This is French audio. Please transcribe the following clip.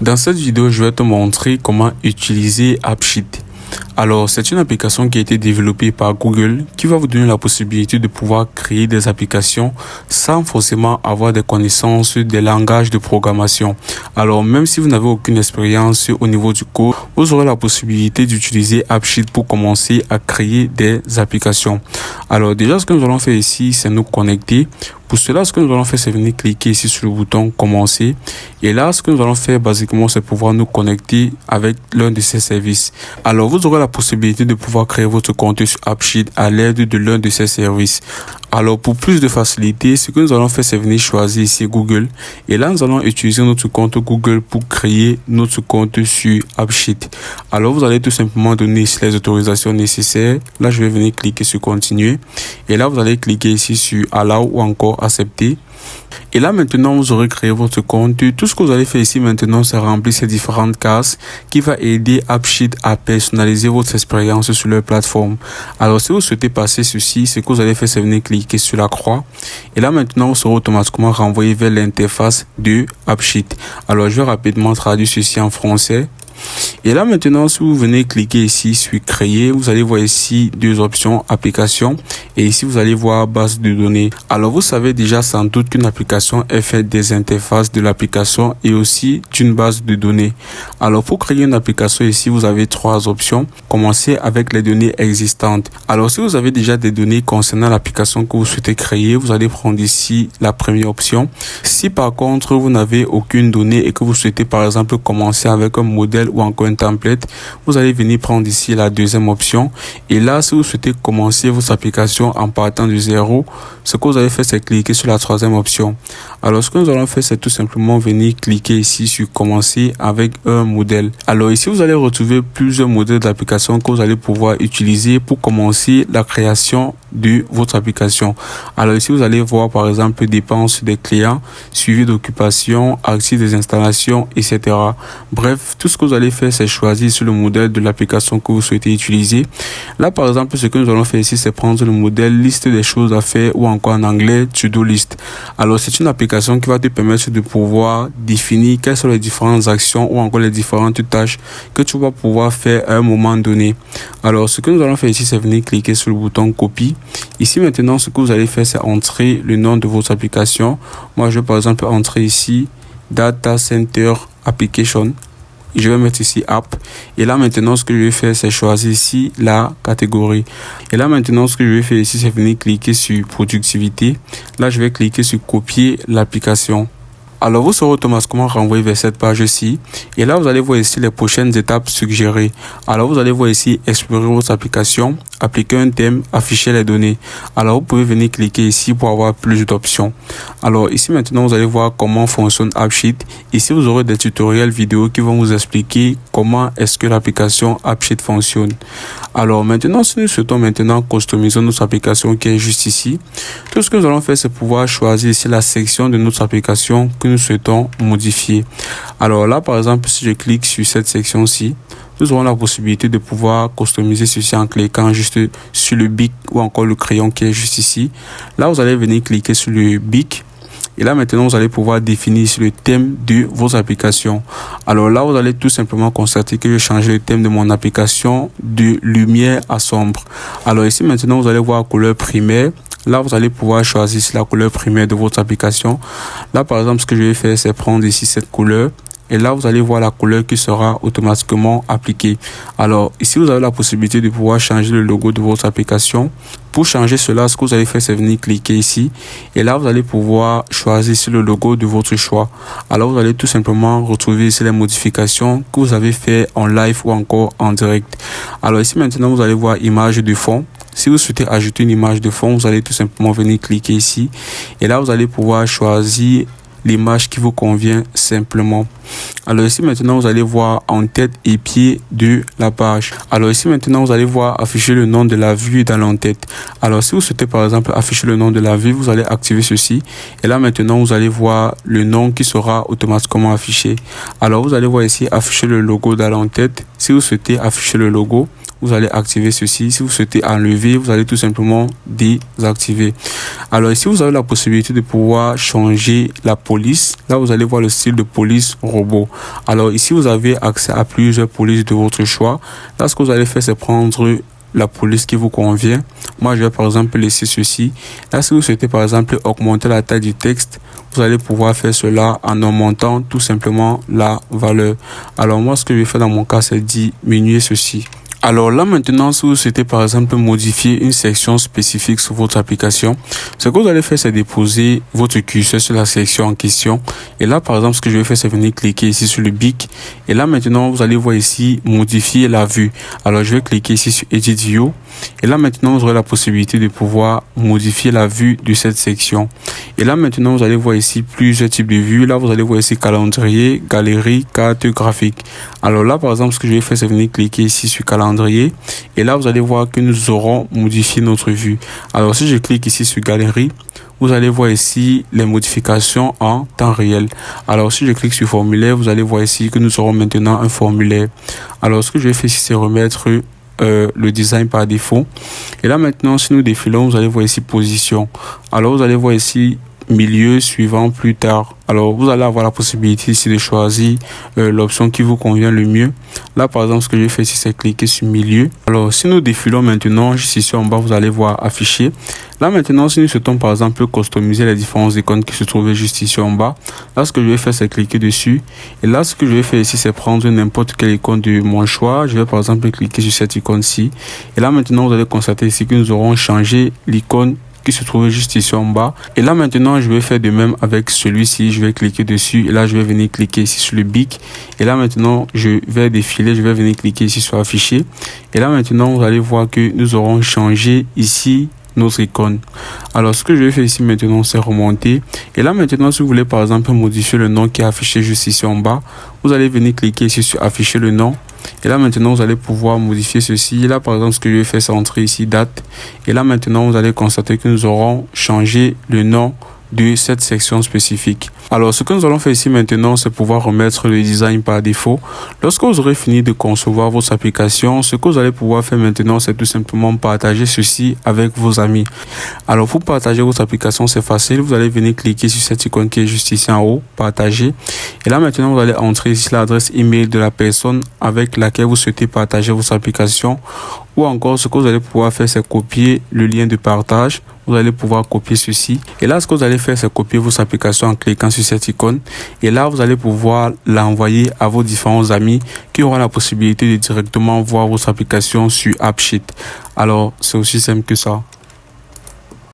Dans cette vidéo, je vais te montrer comment utiliser AppSheet. Alors, c'est une application qui a été développée par Google qui va vous donner la possibilité de pouvoir créer des applications sans forcément avoir des connaissances des langages de programmation. Alors, même si vous n'avez aucune expérience au niveau du code, vous aurez la possibilité d'utiliser AppSheet pour commencer à créer des applications. Alors, déjà, ce que nous allons faire ici, c'est nous connecter. Pour cela, ce que nous allons faire, c'est venir cliquer ici sur le bouton commencer. Et là, ce que nous allons faire, basiquement, c'est pouvoir nous connecter avec l'un de ces services. Alors, vous aurez la possibilité de pouvoir créer votre compte sur AppSheet à l'aide de l'un de ces services. Alors, pour plus de facilité, ce que nous allons faire, c'est venir choisir ici Google. Et là, nous allons utiliser notre compte Google pour créer notre compte sur AppSheet. Alors, vous allez tout simplement donner ici les autorisations nécessaires. Là, je vais venir cliquer sur continuer. Et là, vous allez cliquer ici sur allow ou encore accepter. Et là, maintenant, vous aurez créé votre compte. Tout ce que vous allez faire ici maintenant, c'est remplir ces différentes cases qui va aider AppSheet à personnaliser votre expérience sur leur plateforme. Alors, si vous souhaitez passer ceci, ce que vous allez faire, c'est venir cliquer sur la croix. Et là, maintenant, vous serez automatiquement renvoyé vers l'interface de AppSheet. Alors, je vais rapidement traduire ceci en français. Et là maintenant, si vous venez cliquer ici sur créer, vous allez voir ici deux options, application, et ici vous allez voir base de données. Alors vous savez déjà sans doute qu'une application est faite des interfaces de l'application et aussi d'une base de données. Alors pour créer une application ici, vous avez trois options. Commencez avec les données existantes. Alors si vous avez déjà des données concernant l'application que vous souhaitez créer, vous allez prendre ici la première option. Si par contre vous n'avez aucune donnée et que vous souhaitez par exemple commencer avec un modèle ou encore un template, vous allez venir prendre ici la deuxième option. Et là, si vous souhaitez commencer votre application en partant de zéro, ce que vous allez faire, c'est cliquer sur la troisième option. Alors, ce que nous allons faire, c'est tout simplement venir cliquer ici sur commencer avec un modèle. Alors ici, vous allez retrouver plusieurs modèles d'application que vous allez pouvoir utiliser pour commencer la création de votre application. Alors ici, vous allez voir par exemple dépenses des clients, suivi d'occupation, accès des installations, etc. Bref, tout ce que vous allez faire, c'est choisir sur le modèle de l'application que vous souhaitez utiliser. Là, par exemple, ce que nous allons faire ici, c'est prendre le modèle liste des choses à faire ou encore en anglais to-do list. Alors, c'est une application qui va te permettre de pouvoir définir quelles sont les différentes actions ou encore les différentes tâches que tu vas pouvoir faire à un moment donné. Alors, ce que nous allons faire ici, c'est venir cliquer sur le bouton copie. Ici, maintenant, ce que vous allez faire, c'est entrer le nom de votre application. Moi, je vais par exemple entrer ici Data Center Application. Je vais mettre ici app. Et là maintenant, ce que je vais faire, c'est choisir ici la catégorie. Et là maintenant, ce que je vais faire ici, c'est venir cliquer sur productivité. Là, je vais cliquer sur copier l'application. Alors, vous serez automatiquement renvoyé vers cette page-ci. Et là, vous allez voir ici les prochaines étapes suggérées. Alors, vous allez voir ici explorer votre application, appliquer un thème, afficher les données. Alors, vous pouvez venir cliquer ici pour avoir plus d'options. Alors, ici maintenant, vous allez voir comment fonctionne AppSheet. Ici, vous aurez des tutoriels vidéo qui vont vous expliquer comment est-ce que l'application AppSheet fonctionne. Alors, maintenant, si nous souhaitons maintenant customiser notre application qui est juste ici, tout ce que nous allons faire, c'est pouvoir choisir ici la section de notre application que nous souhaitons modifier. Alors là, par exemple, si je clique sur cette section-ci, nous aurons la possibilité de pouvoir customiser ceci en cliquant juste sur le bic ou encore le crayon qui est juste ici. Là, vous allez venir cliquer sur le bic. Et là, maintenant, vous allez pouvoir définir le thème de votre application. Alors là, vous allez tout simplement constater que je change le thème de mon application de lumière à sombre. Alors ici, maintenant, vous allez voir couleur primaire. Là, vous allez pouvoir choisir la couleur primaire de votre application. Là, par exemple, ce que je vais faire, c'est prendre ici cette couleur. Et là, vous allez voir la couleur qui sera automatiquement appliquée. Alors, ici, vous avez la possibilité de pouvoir changer le logo de votre application. Pour changer cela, ce que vous allez faire, c'est venir cliquer ici. Et là, vous allez pouvoir choisir ici le logo de votre choix. Alors, vous allez tout simplement retrouver ici les modifications que vous avez fait en live ou encore en direct. Alors, ici, maintenant, vous allez voir image de fond. Si vous souhaitez ajouter une image de fond, vous allez tout simplement venir cliquer ici. Et là, vous allez pouvoir choisir l'image qui vous convient simplement. Alors ici maintenant, vous allez voir en tête et pied de la page. Alors ici maintenant, vous allez voir afficher le nom de la vue dans l'en-tête. Alors si vous souhaitez par exemple afficher le nom de la vue, vous allez activer ceci. Et là maintenant, vous allez voir le nom qui sera automatiquement affiché. Alors vous allez voir ici afficher le logo dans l'en-tête. Si vous souhaitez afficher le logo, vous allez activer ceci. Si vous souhaitez enlever, vous allez tout simplement désactiver. Alors ici, vous avez la possibilité de pouvoir changer la police. Là, vous allez voir le style de police robot. Alors ici, vous avez accès à plusieurs polices de votre choix. Là, ce que vous allez faire, c'est prendre la police qui vous convient. Moi, je vais par exemple laisser ceci. Là, si vous souhaitez par exemple augmenter la taille du texte, vous allez pouvoir faire cela en augmentant tout simplement la valeur. Alors moi, ce que je vais faire dans mon cas, c'est diminuer ceci. Alors là maintenant, si vous souhaitez par exemple modifier une section spécifique sur votre application, ce que vous allez faire, c'est déposer votre curseur sur la section en question. Et là par exemple, ce que je vais faire, c'est venir cliquer ici sur le bic. Et là maintenant, vous allez voir ici modifier la vue. Alors je vais cliquer ici sur Edit View. Et là maintenant, vous aurez la possibilité de pouvoir modifier la vue de cette section. Et là maintenant, vous allez voir ici plusieurs types de vues. Là, vous allez voir ici calendrier, galerie, carte graphique. Alors là par exemple, ce que je vais faire, c'est venir cliquer ici sur calendrier. Et là, vous allez voir que nous aurons modifié notre vue. Alors, si je clique ici sur galerie, vous allez voir ici les modifications en temps réel. Alors, si je clique sur formulaire, vous allez voir ici que nous aurons maintenant un formulaire. Alors, ce que je vais faire ici, c'est remettre le design par défaut. Et là, maintenant, si nous défilons, vous allez voir ici position. Alors, vous allez voir ici milieu suivant plus tard. Alors vous allez avoir la possibilité ici de choisir l'option qui vous convient le mieux. Là par exemple, ce que je fais ici, c'est cliquer sur milieu. Alors si nous défilons maintenant juste ici en bas, vous allez voir afficher. Là maintenant, si nous souhaitons par exemple customiser les différentes icônes qui se trouvaient juste ici en bas, là ce que je vais faire, c'est cliquer dessus. Et là ce que je vais faire ici, c'est prendre n'importe quelle icône de mon choix. Je vais par exemple cliquer sur cette icône-ci. Et là maintenant, vous allez constater ici que nous aurons changé l'icône qui se trouvait juste ici en bas. Et là maintenant, je vais faire de même avec celui-ci. Je vais cliquer dessus et là je vais venir cliquer ici sur le bic. Et là maintenant, je vais défiler, je vais venir cliquer ici sur afficher. Et là maintenant, vous allez voir que nous aurons changé ici notre icône. Alors ce que je vais faire ici maintenant, c'est remonter. Et là maintenant, si vous voulez par exemple modifier le nom qui est affiché juste ici en bas, vous allez venir cliquer ici sur afficher le nom. Et là maintenant, vous allez pouvoir modifier ceci. Et là par exemple, ce que je vais faire, c'est entrer ici date. Et là maintenant, vous allez constater que nous aurons changé le nom de cette section spécifique. Alors ce que nous allons faire ici maintenant, c'est pouvoir remettre le design par défaut. Lorsque vous aurez fini de concevoir votre application, ce que vous allez pouvoir faire maintenant, c'est tout simplement partager ceci avec vos amis. Alors pour partager votre application, c'est facile. Vous allez venir cliquer sur cette icône qui est juste ici en haut, partager. Et là maintenant, vous allez entrer ici l'adresse email de la personne avec laquelle vous souhaitez partager votre application. Ou encore, ce que vous allez pouvoir faire, c'est copier le lien de partage. Vous allez pouvoir copier ceci. Et là, ce que vous allez faire, c'est copier votre application en cliquant sur cette icône. Et là, vous allez pouvoir l'envoyer à vos différents amis qui auront la possibilité de directement voir votre application sur AppSheet. Alors, c'est aussi simple que ça.